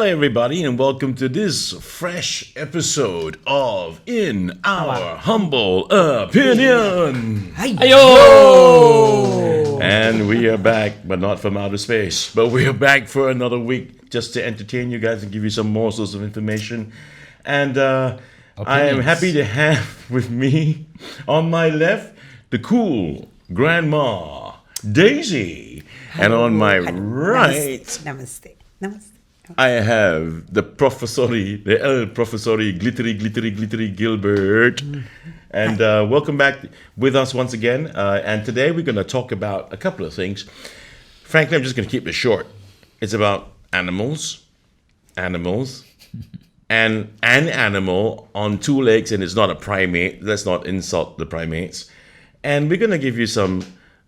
Hi, everybody, and welcome to this fresh episode of In Our Humble Opinion. Ayo! And we are back, but not from outer space. But we are back for another week just to entertain you guys and give you some morsels of information. And I am happy to have with me on my left the cool Grandma Daisy. And on my right, Namaste. I have the Professori, the El Professori, glittery Gilbert. And welcome back with us once again. And today we're going to talk about a couple of things. Frankly, I'm just going to keep it short. It's about animals, and an animal on two legs, and it's not a primate. Let's not insult the primates. And we're going to give you some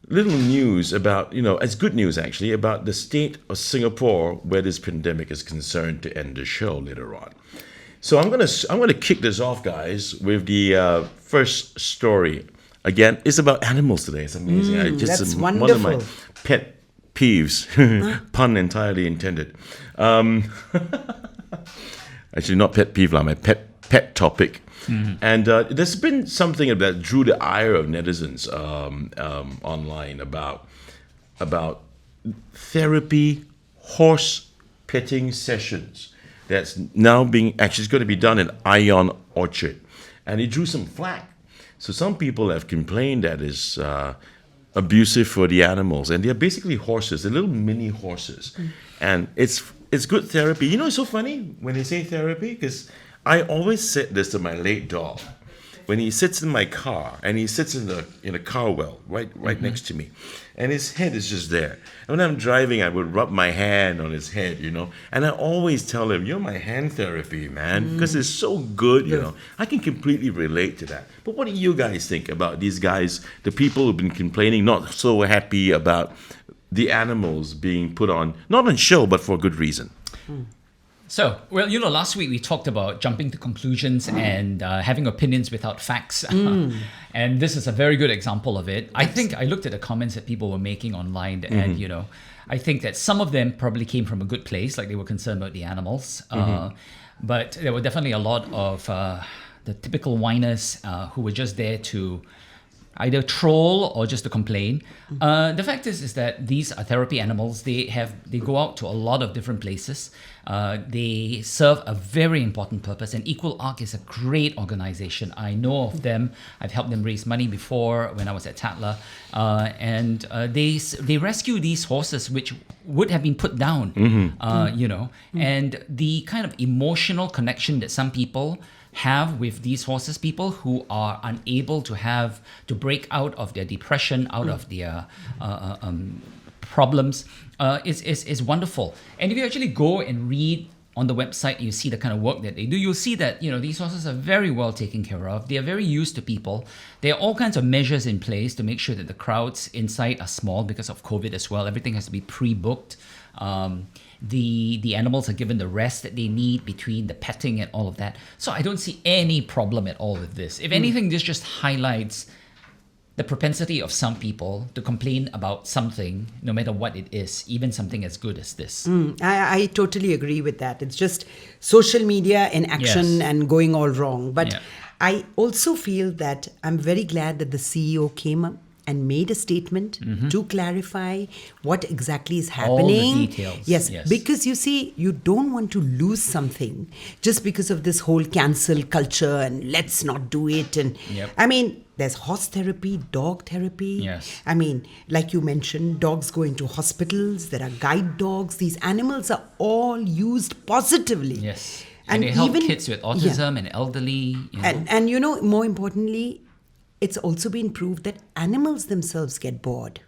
little news about, it's good news actually, about the state of Singapore where this pandemic is concerned to end the show later on. So I'm gonna kick this off, guys, with the first story. Again, it's about animals today. It's amazing. That's wonderful. One of my pet peeves, pun entirely intended. Actually, not pet peeve, my pet topic. Mm-hmm. And there's been something that drew the ire of netizens online about therapy horse petting sessions that's now being actually going to be done at Ion Orchard, and it drew some flack. So some people have complained that it's abusive for the animals, and they're basically horses, they're little mini horses, and it's good therapy. It's so funny when they say therapy, because I always said this to my late dog when he sits in my car, and he sits in a car well right next to me, and his head is just there. And when I'm driving, I would rub my hand on his head, and I always tell him, "You're my hand therapy, man," because it's so good, I can completely relate to that. But what do you guys think about these guys, the people who've been complaining, not so happy about the animals being put on, not on show, but for a good reason? So, last week we talked about jumping to conclusions and having opinions without facts. And this is a very good example of it. I think I looked at the comments that people were making online, and, I think that some of them probably came from a good place, like they were concerned about the animals. But there were definitely a lot of the typical whiners who were just there to either troll or just to complain. The fact is that these are therapy animals. They go out to a lot of different places. They serve a very important purpose, and Equal Arc is a great organization. I know of them. I've helped them raise money before when I was at Tatler, and they rescue these horses which would have been put down. And the kind of emotional connection that some people have with these horses, people who are unable to break out of their depression, out of their problems, is wonderful. And if you actually go and read on the website, you see the kind of work that they do, you'll see that these horses are very well taken care of. They are very used to people. There are all kinds of measures in place to make sure that the crowds inside are small because of COVID as well. Everything has to be pre-booked. The animals are given the rest that they need between the petting and all of that. So I don't see any problem at all with this. If anything, this just highlights the propensity of some people to complain about something, no matter what it is, even something as good as this. I totally agree with that. It's just social media in action and going all wrong. But I also feel that I'm very glad that the CEO came up and made a statement to clarify what exactly is happening. All the details. Yes, because you see, you don't want to lose something just because of this whole cancel culture and let's not do it. And there's horse therapy, dog therapy. Yes. Like you mentioned, dogs go into hospitals. There are guide dogs. These animals are all used positively. Yes. And they help kids with autism and elderly. And more importantly, it's also been proved that animals themselves get bored.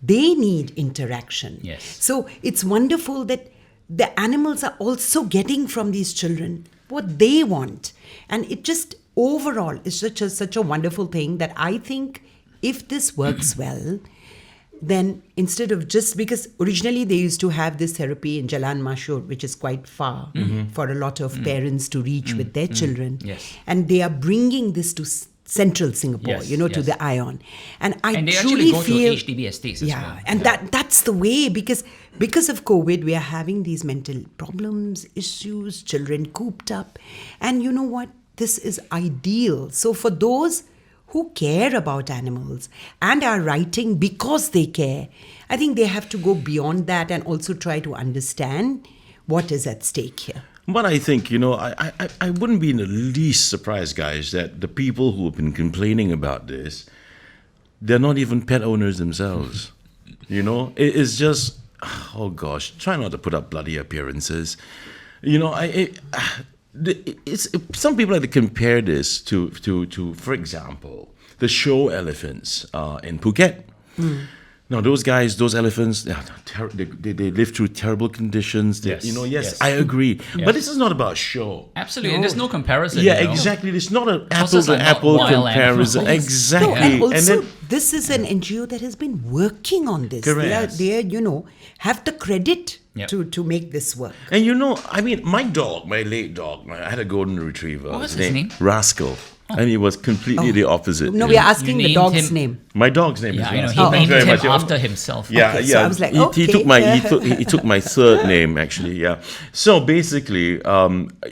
They need interaction. Yes. So it's wonderful that the animals are also getting from these children what they want. And it just overall is such a wonderful thing that I think if this works well, then instead of just, because originally they used to have this therapy in Jalan Mashur, which is quite far for a lot of parents to reach with their children. Yes. And they are bringing this to central Singapore, Yes, to yes. the Ion. And I And they truly actually go feel to HDB estates as well. and that's the way, because of COVID we are having these mental problems, issues, children cooped up, and you know what, this is ideal. So for those who care about animals and are writing because they care, I think they have to go beyond that and also try to understand what is at stake here. But I think, I wouldn't be in the least surprised, guys, that the people who have been complaining about this, they're not even pet owners themselves. It's just, oh gosh, try not to put up bloody appearances. Some people like to compare this to, for example, the show elephants in Phuket. Now, those elephants, they live through terrible conditions. Yes. I agree. Yes. But this is not about show. Absolutely, and there's no comparison. Yeah, exactly. It's not an Horses are not apple-to-apple wild comparison. animals. Exactly. No, and also, then, this is an NGO that has been working on this. Correct. They have the credit Yep. to make this work. and my dog, my late dog, I had a golden retriever. What was his name? Rascal. And he was completely the opposite. No, we are asking You the named dog's him- name. My dog's name Yeah, I know. is He Rascal. named Very him much. after himself. Yeah, Okay, yeah. so I was like, he took he took my third name actually. Yeah. So basically,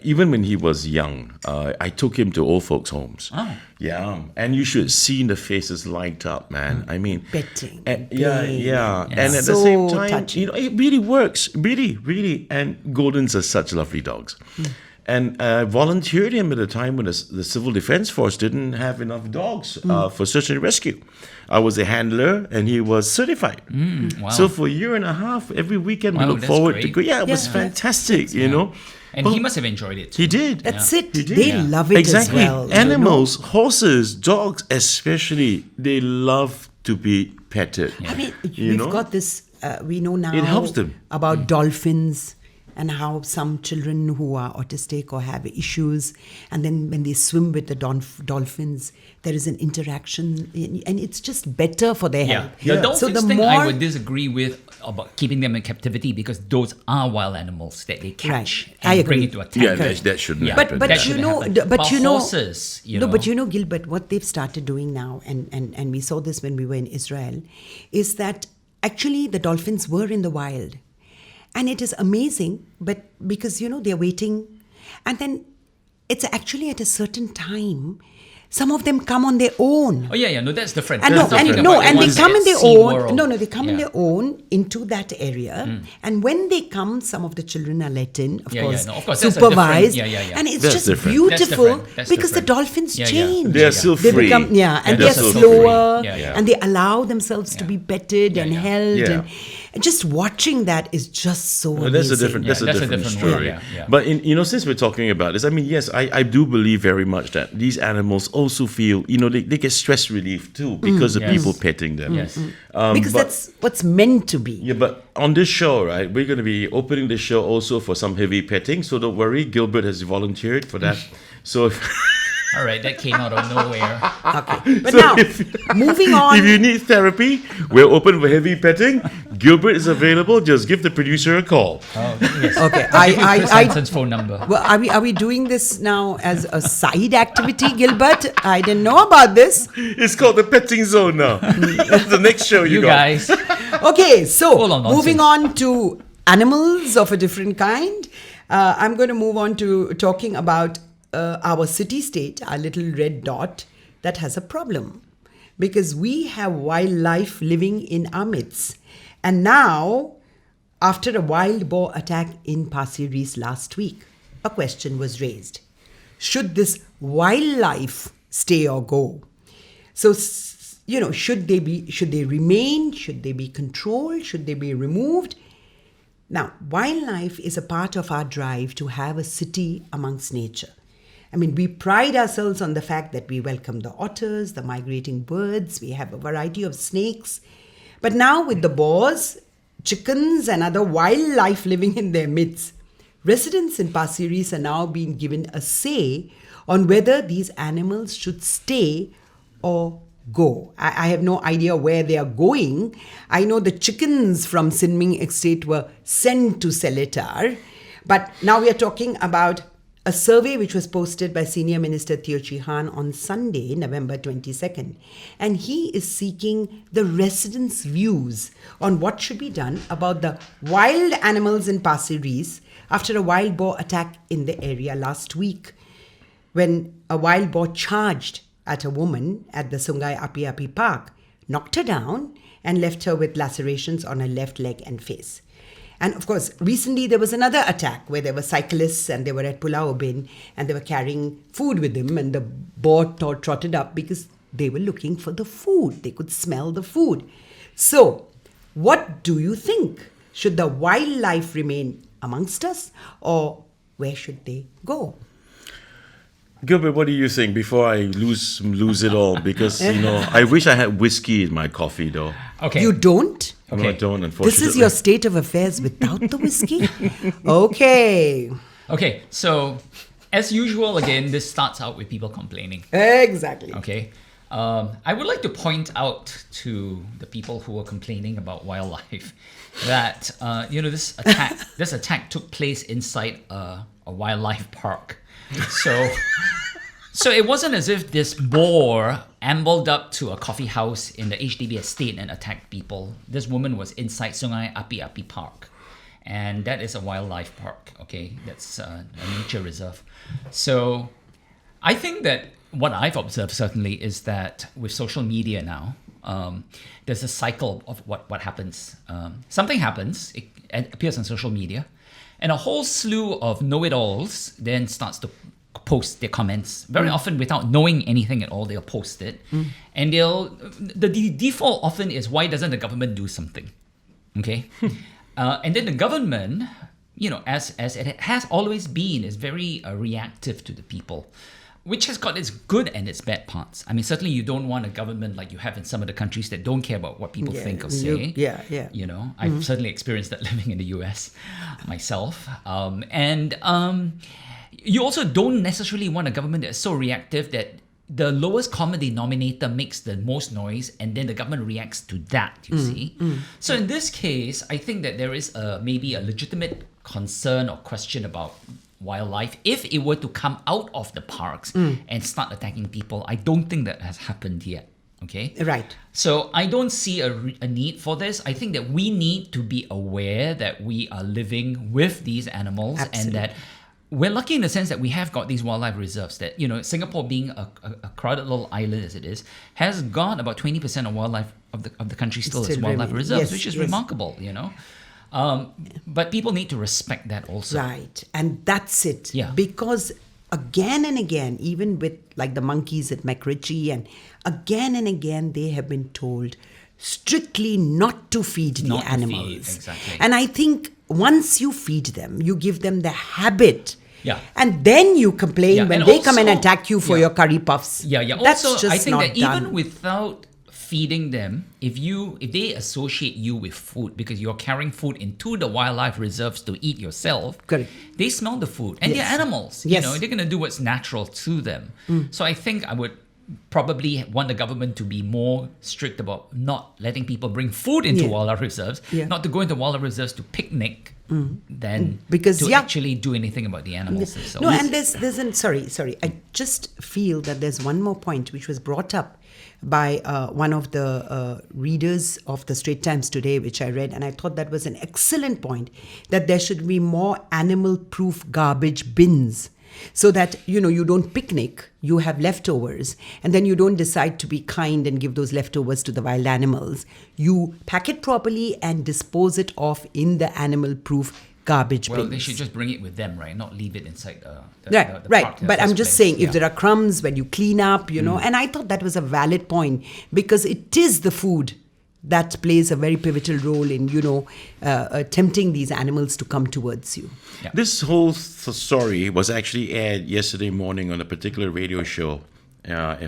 even when he was young, I took him to old folks' homes. Oh. Yeah, and you should see the faces light up, man. I mean, Betting, yeah, playing. yeah. Yeah. And at the So same time, touching. it really works, really, really. And Goldens are such lovely dogs. And I volunteered him at a time when the Civil Defense Force didn't have enough dogs for search and rescue. I was a handler, and he was certified. Wow. So for a year and a half, every weekend we Wow, look that's forward to great. go. Yeah, it was Yeah. fantastic, And But he must have enjoyed it. he did. That's it. He did. They Yeah. love it Exactly. as well. Animals, horses, dogs especially, they love to be petted. I mean, You we've know? got this, we know now It helps them. about dolphins and how some children who are autistic or have issues, and then when they swim with the dolphins, there is an interaction, and it's just better for their Yeah, health. the dolphins So the thing more, I would disagree with about keeping them in captivity, because those are wild animals that they catch Right. I and bring agree. into attack. Yeah, that shouldn't Yeah. happen. but That you shouldn't know, happen. but you know, horses, no, but Gilbert, what they've started doing now, and we saw this when we were in Israel, is that actually the dolphins were in the wild, and it is amazing. But because they're waiting, and then it's actually at a certain time. Some of them come on their own. Oh yeah, no, that's different. And We're no, talking and about the they ones come at in their SeaWorld. own. No, they come in Yeah. their own into that area. And when they come, some of the children are let in, of Yeah, course, no, of course, that's a supervised. different- yeah. And it's That's just different. beautiful That's different. That's because the different. dolphins Yeah, yeah. change. They're still They free. become, and they're they're still slower, free. Yeah. and they allow themselves to be petted and held. Yeah. And just watching that is just so Well, amazing. that's a different. Yeah, That's a that's a different different story. one. Yeah. But since we're talking about this, I mean, yes, I do believe very much that these animals also feel, they get stress relief too because of Yes. people petting them. Yes. Because but- that's what's meant to be. Yeah, but on this show, right, we're going to be opening the show also for some heavy petting. So don't worry, Gilbert has volunteered for that. So if, All right, that came out of nowhere. Okay. But So now, if- moving on. if you need therapy, we're open for heavy petting. Gilbert is available. Just give the producer a call. Oh, yes. Okay, Chris I Henson's phone number. well, are we doing this now as a side activity, Gilbert? I didn't know about this. It's called the petting zone now. That's the next show you You got. guys. Okay, so Full on moving nonsense. on to animals of a different kind. I'm going to move on to talking about our city-state, our little red dot that has a problem. Because we have wildlife living in our midst. And now, after a wild boar attack in Pasir Ris last week, a question was raised. Should this wildlife stay or go? So, should they remain? Should they be controlled? Should they be removed? Now, wildlife is a part of our drive to have a city amongst nature. I mean, we pride ourselves on the fact that we welcome the otters, the migrating birds, we have a variety of snakes. But now with the boars, chickens and other wildlife living in their midst, residents in Pasir Ris are now being given a say on whether these animals should stay or go. I have no idea where they are going. I know the chickens from Sin Ming Estate were sent to Seletar. But now we are talking about a survey which was posted by Senior Minister Gilbert Cheah on Sunday, November 22nd, and he is seeking the residents' views on what should be done about the wild animals in Pasir Ris after a wild boar attack in the area last week, when a wild boar charged at a woman at the Sungai Api Api Park, knocked her down, and left her with lacerations on her left leg and face. And of course, recently there was another attack where there were cyclists and they were at Pulau Ubin and they were carrying food with them, and the boar trotted up because they were looking for the food. They could smell the food. So, what do you think? Should the wildlife remain amongst us, or where should they go? Gilbert, what do you think before I lose it all? Because, I wish I had whiskey in my coffee, though. Okay. You don't? No, I don't, unfortunately. This is your state of affairs without the whiskey? Okay. Okay, so as usual, again, this starts out with people complaining. Exactly. Okay. I would like to point out to the people who are complaining about wildlife that this attack took place inside a wildlife park. So it wasn't as if this boar ambled up to a coffee house in the HDB estate and attacked people. This woman was inside Sungai Api Api Park, and that is a wildlife park. Okay, that's a nature reserve. So I think that what I've observed certainly is that with social media now, there's a cycle of what happens. Something happens, it appears on social media, and a whole slew of know-it-alls then starts to post their comments. Very often without knowing anything at all, they'll post it. And the default often is, why doesn't the government do something? Okay? And then the government, as it has always been, is very reactive to the people, which has got its good and its bad parts. I mean, certainly you don't want a government like you have in some of the countries that don't care about what people think or say. I've certainly experienced that living in the US myself. You also don't necessarily want a government that's so reactive that the lowest common denominator makes the most noise, and then the government reacts to that, you see. So in this case, I think that there is maybe a legitimate concern or question about wildlife. If it were to come out of the parks and start attacking people, I don't think that has happened yet. Okay? Right. So I don't see a need for this. I think that we need to be aware that we are living with these animals. Absolutely. And that we're lucky in the sense that we have got these wildlife reserves that, Singapore being a crowded little island as it is, has got about 20% of wildlife of the country still as wildlife reserves, which is remarkable, But people need to respect that also. Right. And that's it. Yeah. Because again and again, even with like the monkeys at MacRitchie, and again, they have been told strictly not to feed the animals. Exactly. And I think once you feed them, you give them the habit. Yeah. And then you complain when they come and attack you for your curry puffs. Yeah. That's also, just I think not that done. even without feeding them, if they associate you with food because you're carrying food into the wildlife reserves to eat yourself, correct, they smell the food. And they're animals. Yes. They're going to do what's natural to them. So I think I would probably want the government to be more strict about not letting people bring food into wildlife reserves, not to go into wildlife reserves to picnic, than to actually do anything about the animals themselves. No, and sorry. I just feel that there's one more point which was brought up by one of the readers of the Straits Times today, which I read, and I thought that was an excellent point, that there should be more animal-proof garbage bins. So that, you don't picnic, you have leftovers, and then you don't decide to be kind and give those leftovers to the wild animals. You pack it properly and dispose it off in the animal-proof garbage bins. Well, they should just bring it with them, right? Not leave it inside the right. park. But I'm just saying, if there are crumbs when you clean up, and I thought that was a valid point, because it is the food that plays a very pivotal role in, tempting these animals to come towards you. Yeah. This whole story was actually aired yesterday morning on a particular radio show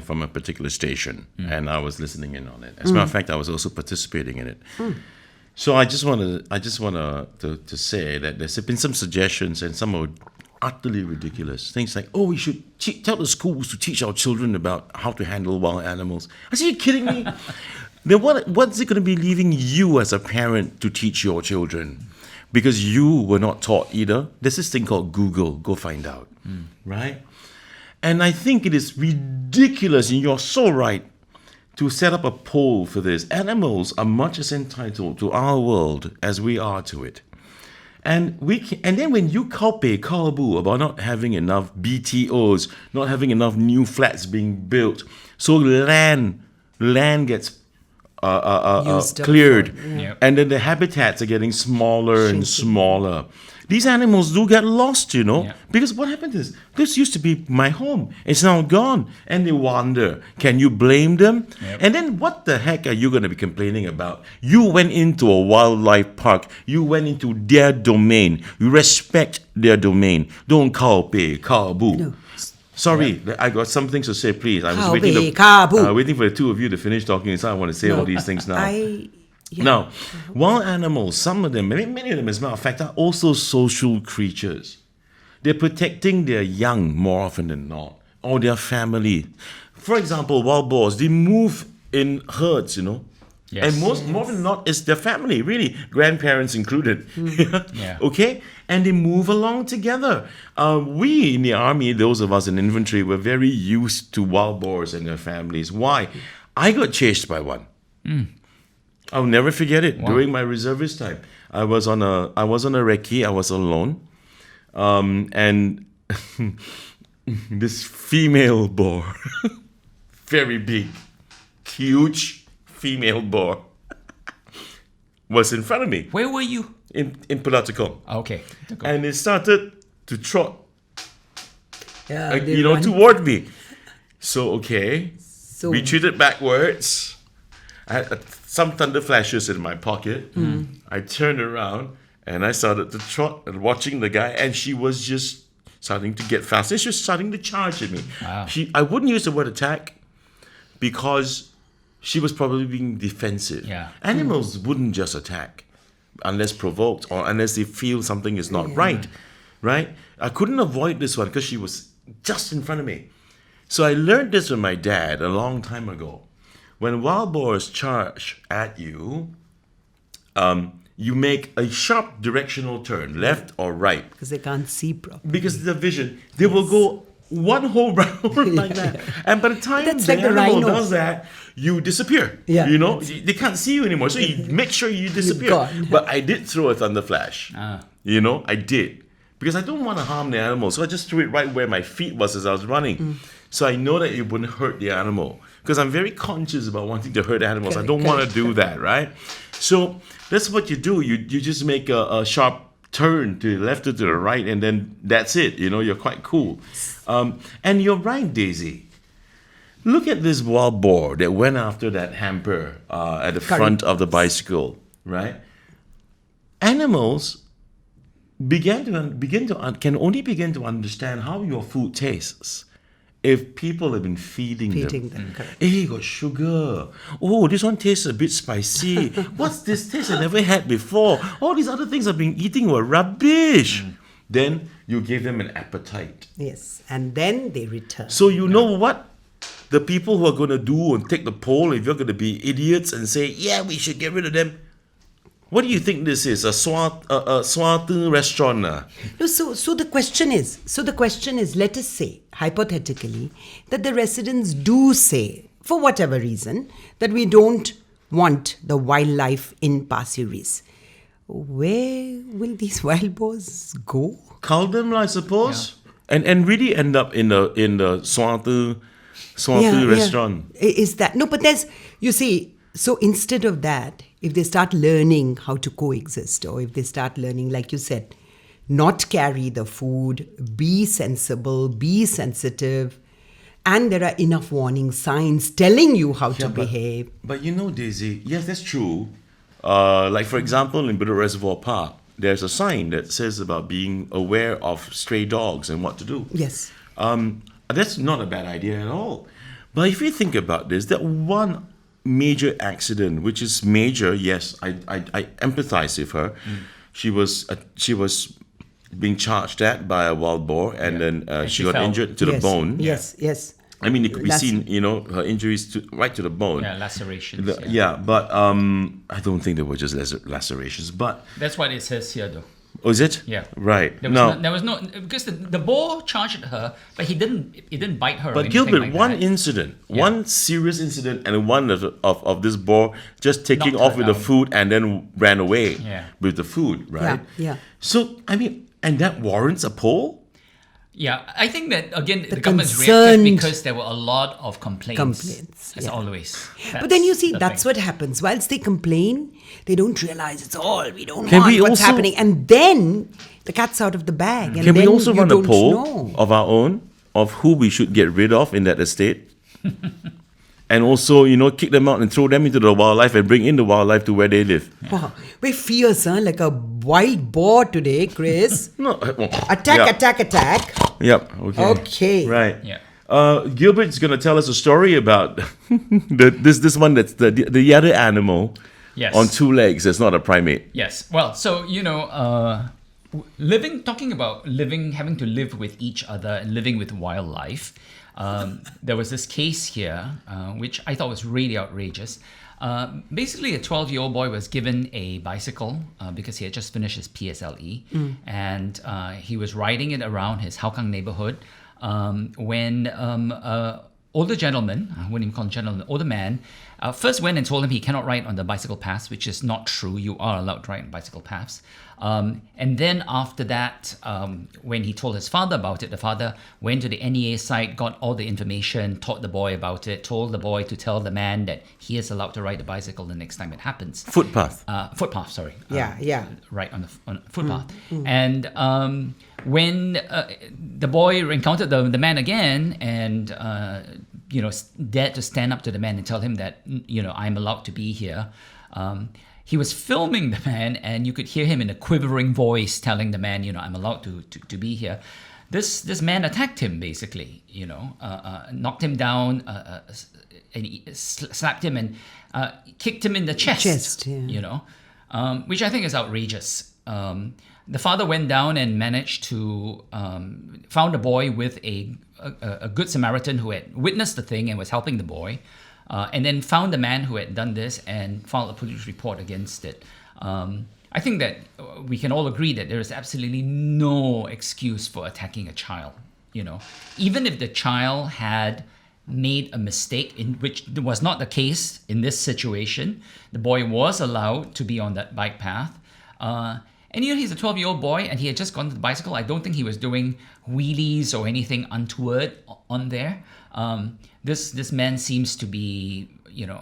from a particular station, and I was listening in on it. As a matter of fact, I was also participating in it. So I just want to say that there's been some suggestions, and some are utterly ridiculous. Things like, we should tell the schools to teach our children about how to handle wild animals. I said, are you kidding me? Then what's it going to be leaving you as a parent to teach your children? because you were not taught either. There's this thing called Google. Go find out, right? And I think it is ridiculous, and you're so right, to set up a poll for this. Animals are much as entitled to our world as we are to it. And then when you cowboo about not having enough BTOs, not having enough new flats being built, so land gets Used up cleared, for- Yep. and then the habitats are getting smaller and smaller. These animals do get lost, Yeah. because what happened is this used to be my home. It's now gone, and they wander. Can you blame them? Yep. And then what the heck are you going to be complaining about? You went into a wildlife park. You went into their domain. You respect their domain. Don't cowboo. No. Sorry, I got some things to say, please. I was Cowboo. waiting for the two of you to finish talking, so I want to say all these things now. Yeah. Now, wild animals, some of them, many of them as a matter of fact, are also social creatures. They're protecting their young more often than not, or their family. For example, wild boars, they move in herds, Yes. And more often than not, it's their family, really, grandparents included. Yeah. Okay? And they move along together. We in the army, those of us in infantry, were very used to wild boars and their families. Why? I got chased by one. I'll never forget it. During my reservist time, I was on a recce. I was alone, and this female boar, very big, huge female boar, was in front of me Where were you? in Pulatukong, Okay. and it started to trot, Yeah, they run. toward me. So So- retreated backwards. I had some thunder flashes in my pocket. I turned around and I started to trot and watching the guy, and she was just starting to get faster. She was starting to charge at me. Wow. I wouldn't use the word attack because she was probably being defensive. Yeah. Animals wouldn't just attack unless provoked or unless they feel something is not right. I couldn't avoid this one because she was just in front of me. So I learned this from my dad a long time ago. When wild boars charge at you, you make a sharp directional turn, left or right. Because they can't see properly. Because the vision, they will go one whole round like that. And by the time That's the like the animal rhino. does that, you disappear. Yeah. They can't see you anymore. So you make sure you disappear. gone. But I did throw a thunder flash. Ah. I did. Because I don't want to harm the animal. So I just threw it right where my feet was as I was running. So I know that it wouldn't hurt the animal. Because I'm very conscious about wanting to hurt animals. I don't want to do that, right? So that's what you do. You just make a sharp turn to the left or to the right, and then that's it. You're quite cool. And you're right, Daisy. Look at this wild boar that went after that hamper at the front of the bicycle, right? Animals can only begin to understand how your food tastes if people have been feeding them. Correct. Hey, got sugar. Oh, this one tastes a bit spicy. What's this taste I never had before? All these other things I've been eating were rubbish. Then you give them an appetite. Yes, and then they return. So you know what? The people who are going to do and take the poll, if you're going to be idiots and say, yeah, we should get rid of them. What do you think this is? A Swati restaurant? No, so the question is, let us say, hypothetically, that the residents do say, for whatever reason, that we don't want the wildlife in pasture race. Where will these wild boars go? Cull them, I suppose, and really end up in the Swati restaurant. Is that no? But there's, you see, so instead of that, if they start learning how to coexist, or if they start learning, like you said, not carry the food, be sensible, be sensitive, and there are enough warning signs telling you how to behave. But Daisy, yes, that's true. Like for example, in Bedok Reservoir Park, there's a sign that says about being aware of stray dogs and what to do. Yes. That's not a bad idea at all. But if you think about this, that one major accident, which is major, yes, I empathize with her. She was being charged at by a wild boar, and then she got fell. injured to the bone. Yes. I mean, it could be seen, her injuries right to the bone. Yeah, lacerations. But I don't think they were just lacerations. But That's what it says here, though. oh, is it? Yeah. Right. There was no because the boar charged her, but he didn't bite her. Or But anything Gilbert, like one that. incident, one serious incident, and one of this boar just taking Knocked off her with the down. food and then ran away Yeah. with the food, right? Yeah. So I mean, and that warrants a poll. Yeah, I think that again the The government's concerned- reacted because there were a lot of complaints. Complaints, as yeah. always. But then you see, the that's thing. what happens. Whilst they complain, they don't realize it's all we don't Can want. we What's also- happening, and then the cat's out of the bag. And Can we then also you run a don't poll know. of our own of who we should get rid of in that estate? And also, kick them out and throw them into the wildlife and bring in the wildlife to where they live. Wow, we're fierce, huh? Like a white boar today, Chris. No, Attack. Yep. Okay. Okay. Right. Yeah. Gilbert's gonna tell us a story about this one that's the other animal Yes. on two legs. That's not a primate. Yes. Well, so talking about having to live with each other and living with wildlife. There was this case here, which I thought was really outrageous. Basically, a 12-year-old boy was given a bicycle because he had just finished his PSLE, and he was riding it around his Hougang neighborhood when older gentleman, I wouldn't even call him gentleman, older man, first went and told him he cannot ride on the bicycle paths, which is not true. You are allowed to ride on bicycle paths. And then after that, when he told his father about it, the father went to the NEA site, got all the information, taught the boy about it, told the boy to tell the man that he is allowed to ride the bicycle the next time it happens. Footpath. Footpath, sorry. Yeah. Right on the footpath. And when the boy encountered the man again and dared to stand up to the man and tell him that I'm allowed to be here, he was filming the man, and you could hear him in a quivering voice telling the man, I'm allowed to be here. This man attacked him, basically, knocked him down, and he slapped him and kicked him in the chest. Which I think is outrageous. The father went down and managed to found a boy with a good Samaritan who had witnessed the thing and was helping the boy, and then found the man who had done this and filed a police report against it. I think that we can all agree that there is absolutely no excuse for attacking a child. Even if the child had made a mistake, in which was not the case in this situation, the boy was allowed to be on that bike path. And he's a 12-year-old boy, and he had just gone to the bicycle. I don't think he was doing wheelies or anything untoward on there. This man seems to be,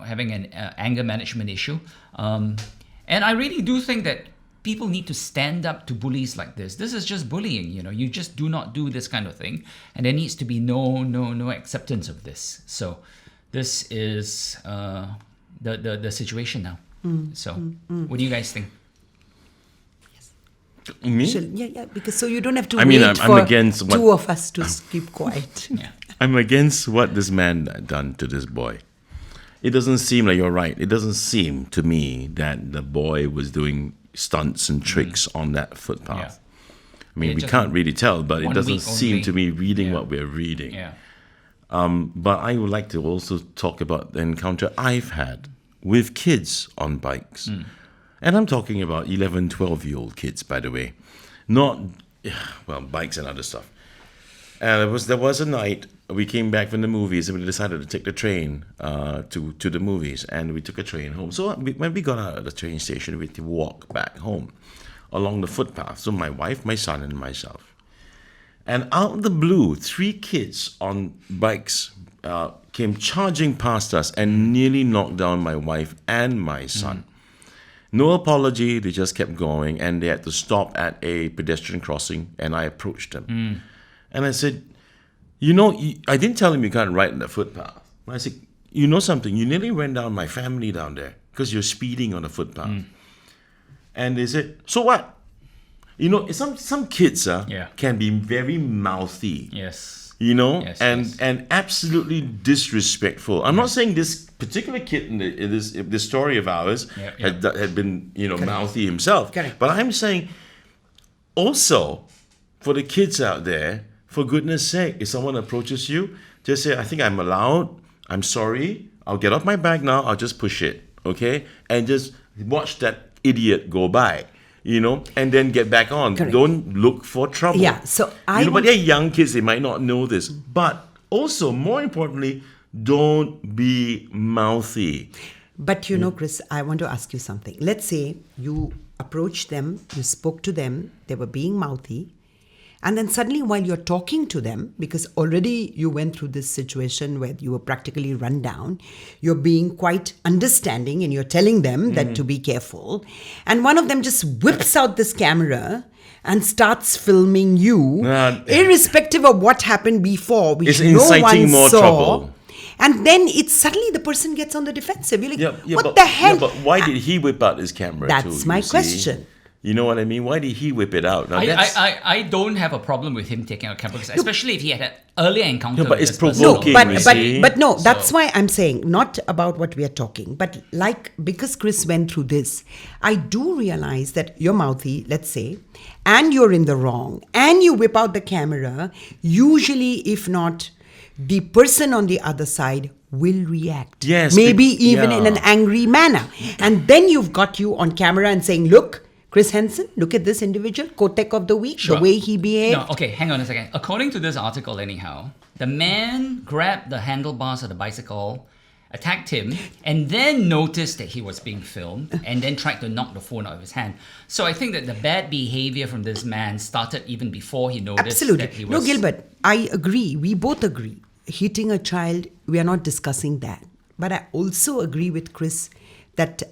having an anger management issue. And I really do think that people need to stand up to bullies like this. This is just bullying, You just do not do this kind of thing, and there needs to be no acceptance of this. So, this is the situation now. What do you guys think? Me? Yeah, because so you don't have to I mean, wait I'm for against what- two of us to keep quiet. Yeah. I'm against what this man done to this boy. It doesn't seem like you're right. It doesn't seem to me that the boy was doing stunts and tricks on that footpath. I mean, Yeah, we just can't really tell, but it 1 doesn't week seem only. to me reading Yeah. what we're reading. Yeah. But I would like to also talk about the encounter I've had with kids on bikes. And I'm talking about 11, 12-year-old kids, by the way. Not, bikes and other stuff. And there was a night, we came back from the movies and we decided to take the train to the movies. And we took a train home. So when we got out of the train station, we had to walk back home along the footpath. So my wife, my son, and myself. And out of the blue, 3 kids on bikes came charging past us and nearly knocked down my wife and my son. No apology, they just kept going, and they had to stop at a pedestrian crossing, and I approached them. And I said, I didn't tell him you can't ride on the footpath. I said, you know something, you nearly ran down my family down there because you're speeding on the footpath. And they said, so what? Some kids can be very mouthy. Yes. Yes. And absolutely disrespectful. I'm not saying this particular kid in this story of ours had been mouthy himself. Correct. But I'm saying also for the kids out there, for goodness sake, if someone approaches you, Just say, I think I'm allowed. I'm sorry. I'll get off my bike now. I'll just push it. Okay? And just watch that idiot go by. And then get back on. Correct. Don't look for trouble. Yeah, so but they're young kids, they might not know this. But also, more importantly, don't be mouthy. But Chris, I want to ask you something. Let's say you approached them, you spoke to them, they were being mouthy. And then suddenly while you're talking to them, because already you went through this situation where you were practically run down, you're being quite understanding and you're telling them that to be careful. And one of them just whips out this camera and starts filming you, irrespective of what happened before, which It's no inciting one more saw. trouble. And then it's suddenly the person gets on the defensive. You're like, what but, the hell? but why did he whip out his camera That's too, my you see? question. You know what I mean? Why did he whip it out? Now, I don't have a problem with him taking out camera, especially if he had an earlier encounter. but with it's this person. provoking. But no, that's So- why I'm saying not about what we are talking, but because Chris went through this, I do realize that you're mouthy, let's say, and you're in the wrong, and you whip out the camera. Usually, if not, the person on the other side will react. Yes, maybe even in yeah. an angry manner, and then you've got you on camera and saying, "Look, Chris Henson, look at this individual, Kotek of the week, Sure. the way he behaved." No, okay, hang on a second. According to this article, anyhow, the man grabbed the handlebars of the bicycle, attacked him, and then noticed that he was being filmed, and then tried to knock the phone out of his hand. So I think that the bad behavior from this man started even before he noticed Absolutely. that he was... No, Gilbert, I agree. We both agree. Hitting a child, we are not discussing that. But I also agree with Chris that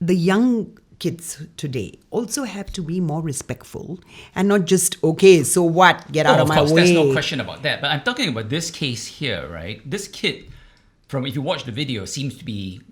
the young kids today also have to be more respectful and not just, okay, so what? Get out of my way. Of course, there's no question about that. But I'm talking about this case here, right? This kid, if you watch the video, seems to be,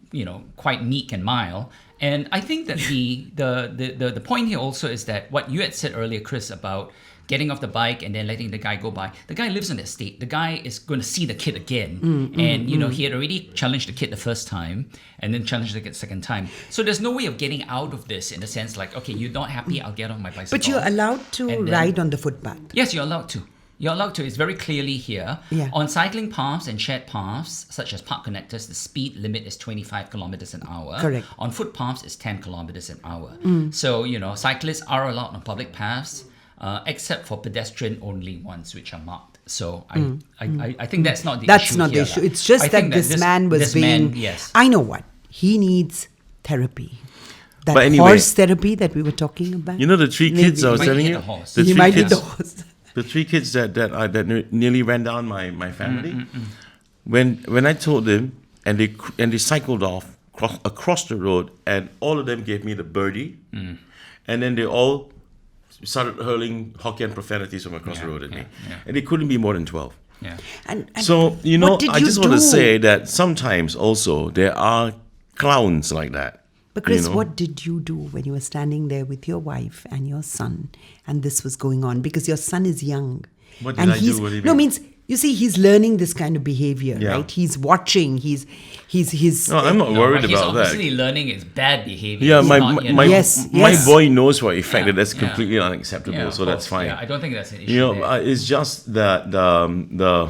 quite meek and mild. And I think that the point here also is that what you had said earlier, Chris, about getting off the bike and then letting the guy go by. The guy lives in the estate. The guy is going to see the kid again. He had already challenged the kid the first time and then challenged the kid the second time. So there's no way of getting out of this in the sense like, okay, you're not happy, I'll get off my bicycle. But you're allowed to And then- ride on the footpath. Yes, you're allowed to. You're allowed to. It's very clearly here. Yeah. On cycling paths and shared paths, such as park connectors, the speed limit is 25 kilometers an hour. Correct. On footpaths, it's 10 kilometers an hour. So, cyclists are allowed on public paths, except for pedestrian-only ones, which are marked. So I think that's not the issue. That's not the here, issue. lah. It's just I that think this man was this being... man, yes. I know what. He needs therapy. That But anyway- horse therapy that we were talking about. the three kids I was He might telling hit you? a horse. The He three might be kids, the horse. the three kids that nearly ran down my family. When I told them, and they cycled off across the road, and all of them gave me the birdie, and then they all started hurling Hokkien profanities from across the road at me, and they couldn't be more than 12. Yeah. And So what did I you just want to do? say that sometimes also there are clowns like that. But Chris, you know? what did you do when you were standing there with your wife and your son and this was going on? Because your son is young. What did and I do? What do you No, mean? means, you see, he's learning this kind of behavior, Yeah. right? He's watching, he's No, I'm not No, worried but he's about that. obviously learning his bad behavior. Yeah, He's my not, my Yes, my yes. boy knows for a fact Yeah, that that's yeah. completely unacceptable. Yeah, of so that's course. fine. Yeah, I don't think that's an issue. You know, there. it's just that the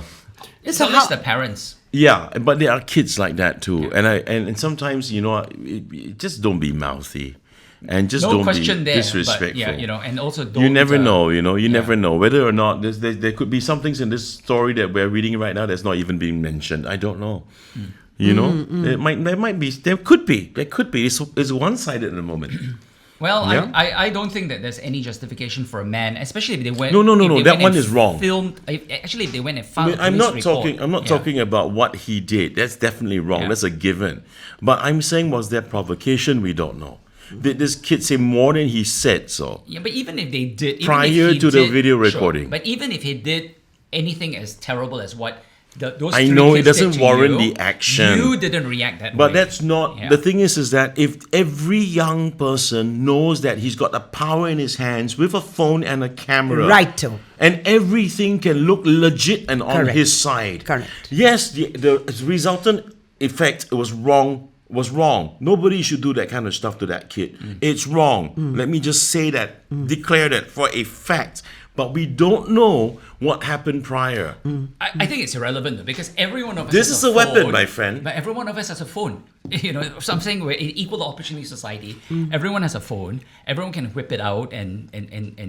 It's So not just how- the parents. yeah, but there are kids like that too, and sometimes just don't be mouthy, and just No don't question be there. disrespectful. But yeah, and also don't. You never know, you yeah. never know whether or not there could be some things in this story that we're reading right now that's not even being mentioned. I don't know. There could be. It's one-sided at the moment. Well, Yeah. I don't think that there's any justification for a man, especially if they went. No, if they that went one and is wrong. Actually, if they went and I filed mean, a I'm police not report, talking. I'm not yeah. talking about what he did. That's definitely wrong. Yeah. That's a given. But I'm saying, was there provocation? We don't know. Did this kid say more than he said? So Yeah, but even if they did, even Prior if he to the did- video sure, recording. but even if he did anything as terrible as what those I three know it kids did doesn't to warrant you, the action. You didn't react that way. But that's not Yeah. the thing. Is that if every young person knows that he's got the power in his hands with a phone and a camera, Righto. and everything can look legit and on Correct. his side. Correct. Yes, the resultant effect was wrong was wrong. Nobody should do that kind of stuff to that kid. It's wrong. Let me just say that, declare that for a fact. But we don't know what happened prior. I think it's irrelevant though, because every one of us This has is a weapon, phone, my friend. But every one of us has a phone. So I'm saying we're in equal opportunity society. Everyone has a phone. Everyone can whip it out and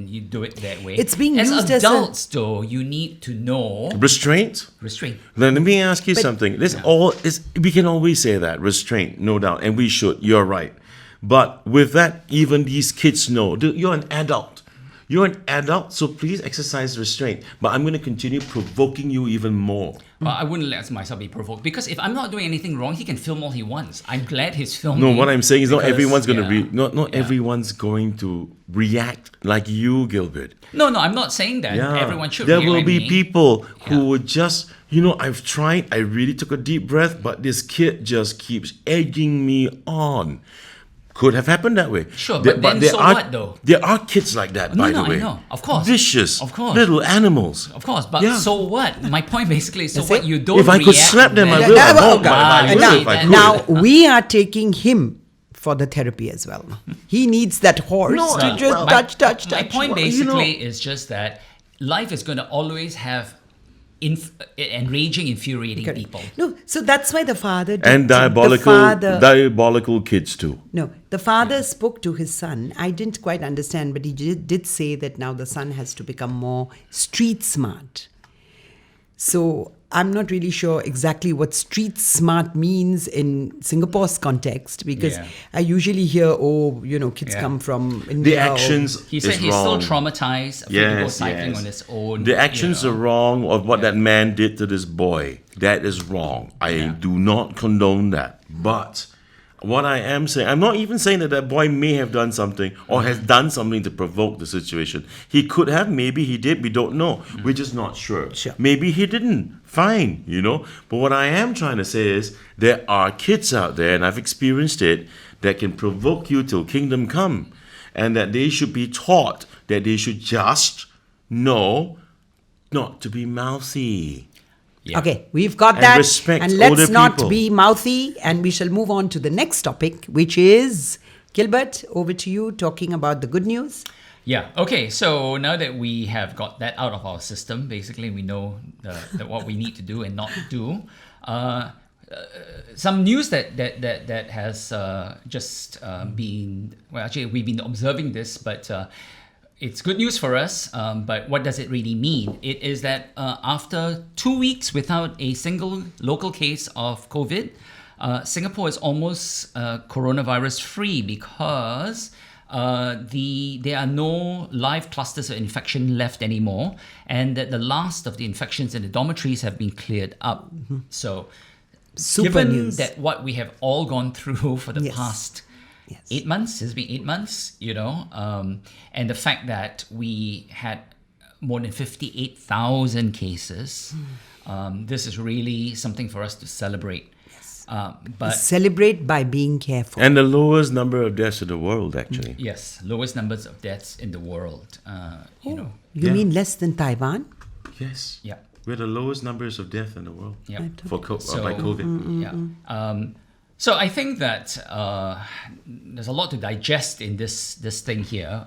you do it that way. It's being as used as a- adults, though, you need to know Restraint? restraint. Then let me ask you something. We can always say that, restraint, no doubt, and we should. You're right. But with that, even these kids know, you're an adult. You're an adult, so please exercise restraint. But I'm going to continue provoking you even more. Well, I wouldn't let myself be provoked, because if I'm not doing anything wrong, he can film all he wants. I'm glad he's filming. No, what I'm saying is not because- everyone's going to yeah. not everyone's going to react like you, Gilbert. No, I'm not saying that. Everyone should. There react will like be me. people who Yeah. would just, I've tried, I really took a deep breath, but this kid just keeps egging me on. Could have happened that way. Sure, but then there so are, what, though? There are kids like that, by the way. I know, of course. Vicious, Of course. little animals. Of course, but Yeah. so what? My point basically is, so That's what? it. You don't If I could react slap them, I then- will. Yeah, I won't, okay. but I you will see, if I and could. Now we are taking him for the therapy as well. He needs that horse No, to well, just my- touch. My point Well, basically is just that life is going to always have enraging, infuriating Correct. people. No, so that's why the father did, And diabolical kids too. No, the father spoke to his son. I didn't quite understand, but he did say that now the son has to become more street smart. So I'm not really sure exactly what street smart means in Singapore's context, because Yeah. I usually hear, kids Yeah. come from The India. actions He said is he's wrong. still traumatized, afraid to go cycling on his own. The actions are wrong of what that man did to this boy. That is wrong. I do not condone that. But what I am saying, I'm not even saying that boy may have done something or has done something to provoke the situation. He could have, maybe he did, we don't know. We're just not sure. Sure. Maybe he didn't. Fine, But what I am trying to say is there are kids out there, and I've experienced it, that can provoke you till kingdom come. And that they should be taught that they should just know not to be mouthy. Yeah. Okay, we've got And that. respect And let's older not people. be mouthy, and we shall move on to the next topic, which is Gilbert, over to you, talking about the good news. Yeah. Okay. So now that we have got that out of our system, basically we know what we need to do and not do. Some news that has just been, well, actually we've been observing this, but it's good news for us. But what does it really mean? It is that after 2 weeks without a single local case of COVID, Singapore is almost coronavirus free, because there are no live clusters of infection left anymore, and that the last of the infections in the dormitories have been cleared up. So, Super given news. that what we have all gone through for the Yes. past Yes. 8 months, it's been 8 months, and the fact that we had more than 58,000 cases, this is really something for us to celebrate. But Celebrate by being careful. And the lowest number of deaths in the world, actually. yes, lowest numbers of deaths in the world. You Yeah. mean less than Taiwan? Yes. Yeah. We're the lowest numbers of death in the world Yeah. by COVID. Yeah. So I think that there's a lot to digest in this thing here.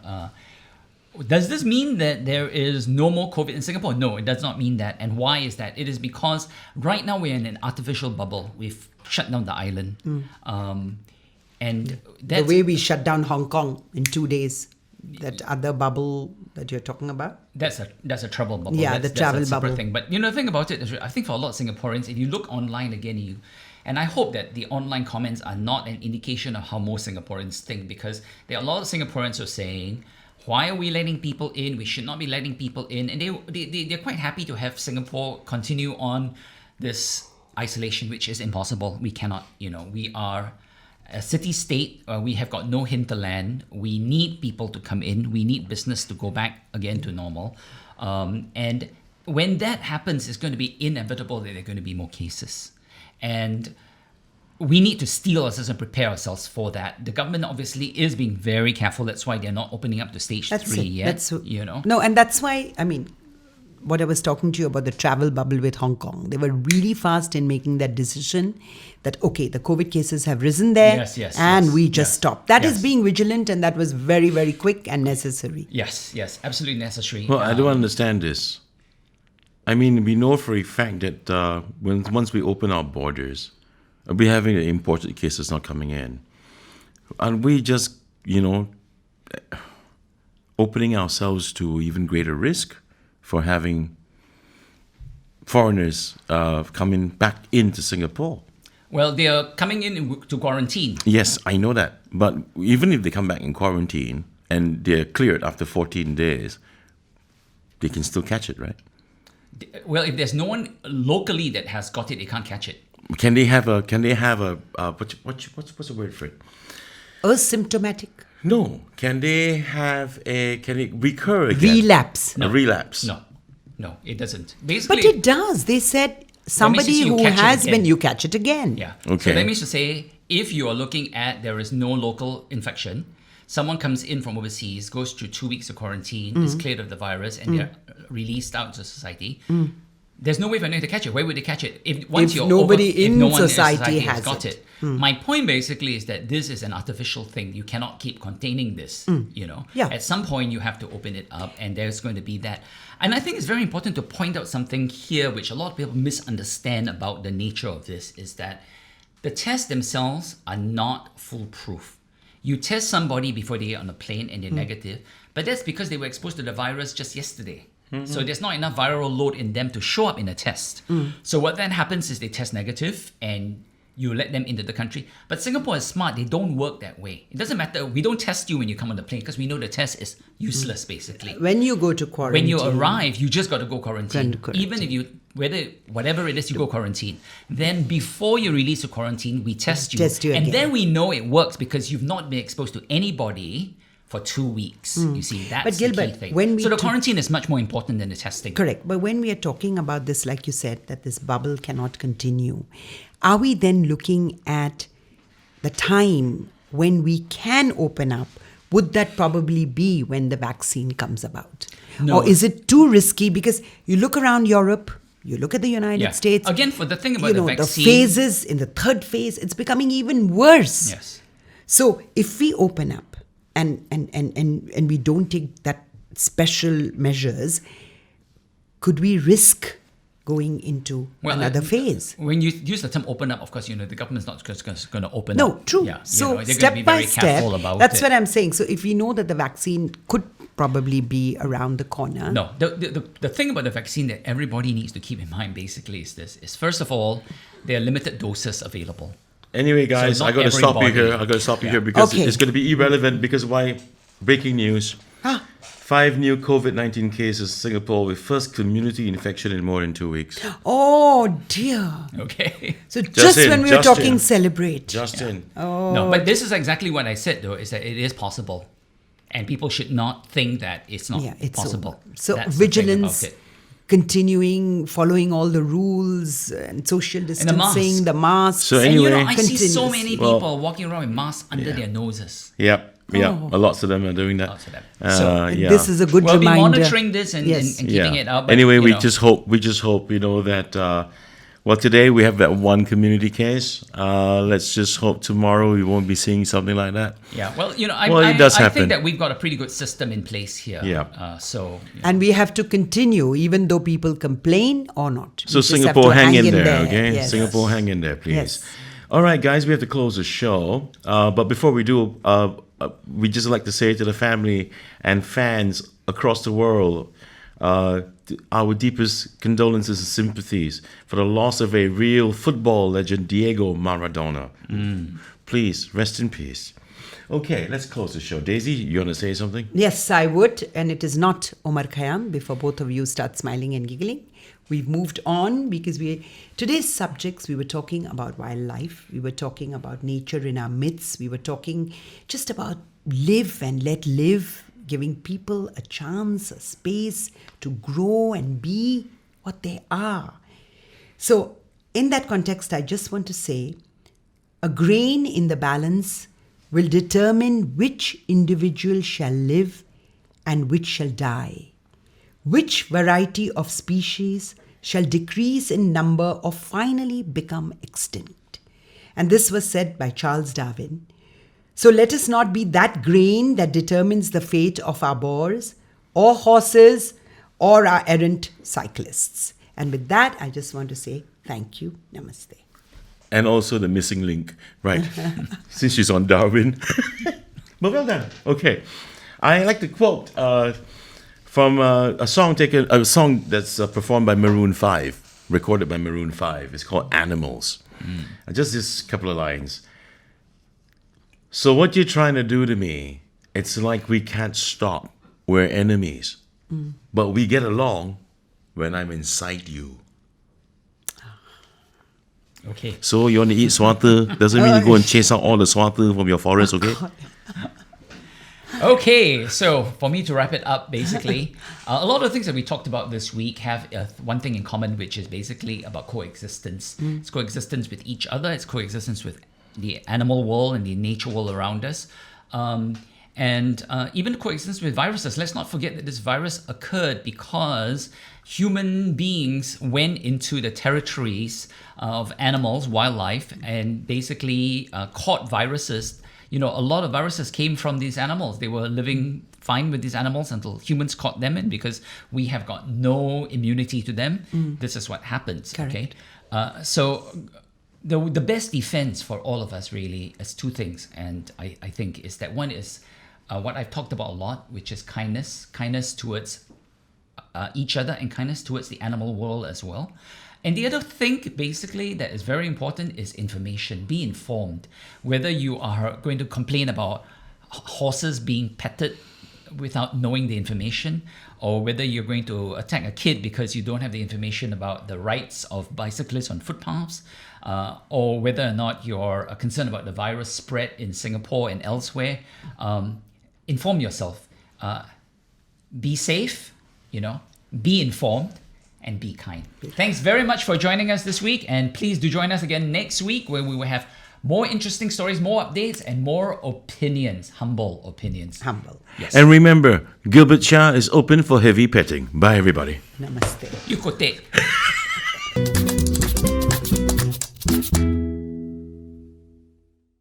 Does this mean that there is no more COVID in Singapore? No, it does not mean that. And why is that? It is because right now we're in an artificial bubble. We've shut down the island. And The that's way we shut down Hong Kong in 2 days. That other bubble that you're talking about? That's a travel bubble. Yeah, that's, the travel that's a separate bubble. thing. But the thing about it is, I think for a lot of Singaporeans, if you look online again, and I hope that the online comments are not an indication of how most Singaporeans think, because there are a lot of Singaporeans who are saying, why are we letting people in? We should not be letting people in. And they're quite happy to have Singapore continue on this isolation, which is impossible. We cannot, we are a city-state. We have got no hinterland. We need people to come in. We need business to go back again to normal. And when that happens, it's going to be inevitable that there are going to be more cases. And we need to steel ourselves and prepare ourselves for that. The government obviously is being very careful. That's why they're not opening up to stage 3 yet. No, and that's why, what I was talking to you about the travel bubble with Hong Kong. They were really fast in making that decision that, okay, the COVID cases have risen there and we just stop. That is being vigilant, and that was very, very quick and necessary. Yes, absolutely necessary. Well, I don't understand this. I mean, we know for a fact that once we open our borders, we're having the imported cases not coming in. And we just, opening ourselves to even greater risk for having foreigners coming back into Singapore. Well, they are coming in to quarantine. Yes, I know that. But even if they come back in quarantine and they're cleared after 14 days, they can still catch it, right? Well, if there's no one locally that has got it, they can't catch it. Can they have a what's the word for it? Asymptomatic. No. Can it recur again? Relapse. A relapse. No, it doesn't. Basically, But it does. They said somebody who has been, you catch it again. Yeah. Okay. So that means to say, if you are looking at there is no local infection, someone comes in from overseas, goes through 2 weeks of quarantine, is cleared of the virus, and they're released out to society. There's no way for anyone to catch it. Where would they catch it? If no one in society has got it. My point basically is that this is an artificial thing. You cannot keep containing this. Yeah. At some point you have to open it up, and there's going to be that. And I think it's very important to point out something here, which a lot of people misunderstand about the nature of this, is that the tests themselves are not foolproof. You test somebody before they get on a plane and they're negative, but that's because they were exposed to the virus just yesterday. So there's not enough viral load in them to show up in a test. So what then happens is they test negative and you let them into the country. But Singapore is smart. They don't work that way. It doesn't matter. We don't test you when you come on the plane because we know the test is useless, basically. When you go to quarantine. When you arrive, you just got to go quarantine. Quarantine. Even if you, whatever it is, you go quarantine. Then before you release to quarantine, we test you. And again. then we know it works because you've not been exposed to anybody for 2 weeks. You see, that's But Gilbert, the key thing. when we So the quarantine is much more important than the testing. Correct. But when we are talking about this, like you said, that this bubble cannot continue, are we then looking at the time when we can open up? Would that probably be when the vaccine comes about? No. Or is it too risky? Because you look around Europe, you look at the United States. Again, for the thing about the vaccine. The phases, in the third phase, it's becoming even worse. Yes. So if we open up and we don't take that special measures, could we risk going into another phase? When you use the term open up, of course, the government's not just going to open up. No, true. Yeah, so they're step going to be by very step, careful about that's it. what I'm saying. So if we know that the vaccine could probably be around the corner. No, the thing about the vaccine that everybody needs to keep in mind basically is this, is first of all, there are limited doses available. Anyway, guys, So I not got to stop you everybody. here. I got to stop you here because Okay. it's going to be irrelevant. Because why? Breaking news. 5 new COVID-19 cases in Singapore with first community infection in more than 2 weeks. Oh dear. Okay. So just in, when we were just talking in. celebrate. Justin. No, but this is exactly what I said, though, is that it is possible. And people should not think that it's not It's possible. over. So That's the thing vigilance, about it. continuing, following all the rules and social distancing, the masks. So And anyway, I see so continues. many Well, people walking around with masks under their noses. Yep. Lots of them are doing that. Lots of them. This is a good We'll reminder. be monitoring this and, Yes. and keeping it up. But, Anyway, we know. just hope that today we have that one community case. Let's just hope tomorrow we won't be seeing something like that. Yeah, well, it I does happen. think that we've got a pretty good system in place here. Yeah. And we have to continue, even though people complain or not. So We just have Singapore, to hang in there, okay? Yes. Singapore, hang in there, please. Yes. All right, guys, we have to close the show. But before we do, we just like to say to the family and fans across the world, our deepest condolences and sympathies for the loss of a real football legend, Diego Maradona. Please, rest in peace. Okay, let's close the show. Daisy, you want to say something? Yes, I would. And it is not Omar Khayyam, before both of you start smiling and giggling. We've moved on because today's subjects, we were talking about wildlife. We were talking about nature in our midst. We were talking just about live and let live, giving people a chance, a space to grow and be what they are. So in that context, I just want to say, a grain in the balance will determine which individual shall live and which shall die. which variety of species shall decrease in number or finally become extinct? And this was said by Charles Darwin. So let us not be that grain that determines the fate of our boars or horses or our errant cyclists. And with that, I just want to say thank you. Namaste. And also the missing link, right? Since she's on Darwin. But well done. Okay. I like to quote from a song that's performed by Maroon 5, recorded by Maroon 5. It's called Animals. Just this couple of lines. So what you're trying to do to me, it's like we can't stop. We're enemies. But we get along when I'm inside you. Okay. So you want to eat swatter? Doesn't mean you go and chase out all the swatter from your forest, okay? Okay, so for me to wrap it up, basically, a lot of things that we talked about this week have one thing in common, which is basically about coexistence. It's coexistence with each other. It's coexistence with the animal world and the nature world around us. And even coexistence with viruses. Let's not forget that this virus occurred because human beings went into the territories of animals, wildlife, and basically caught viruses. You know, a lot of viruses came from these animals. They were living fine with these animals until humans caught them, and because we have got no immunity to them, this is what happens. Correct. Okay, so the best defense for all of us really is two things, and I think is that one is what I've talked about a lot, which is kindness towards each other and kindness towards the animal world as well. And the other thing, basically, that is very important is information. Be informed. Whether you are going to complain about horses being petted without knowing the information, or whether you're going to attack a kid because you don't have the information about the rights of bicyclists on footpaths, or whether or not you're concerned about the virus spread in Singapore and elsewhere, inform yourself. Be safe, be informed, and be kind. Thanks very much for joining us this week, and please do join us again next week where we will have more interesting stories, more updates, and more opinions, humble opinions. Humble. Yes. And remember, Gilbert Cheah is open for heavy petting. Bye, everybody. Namaste. You could take.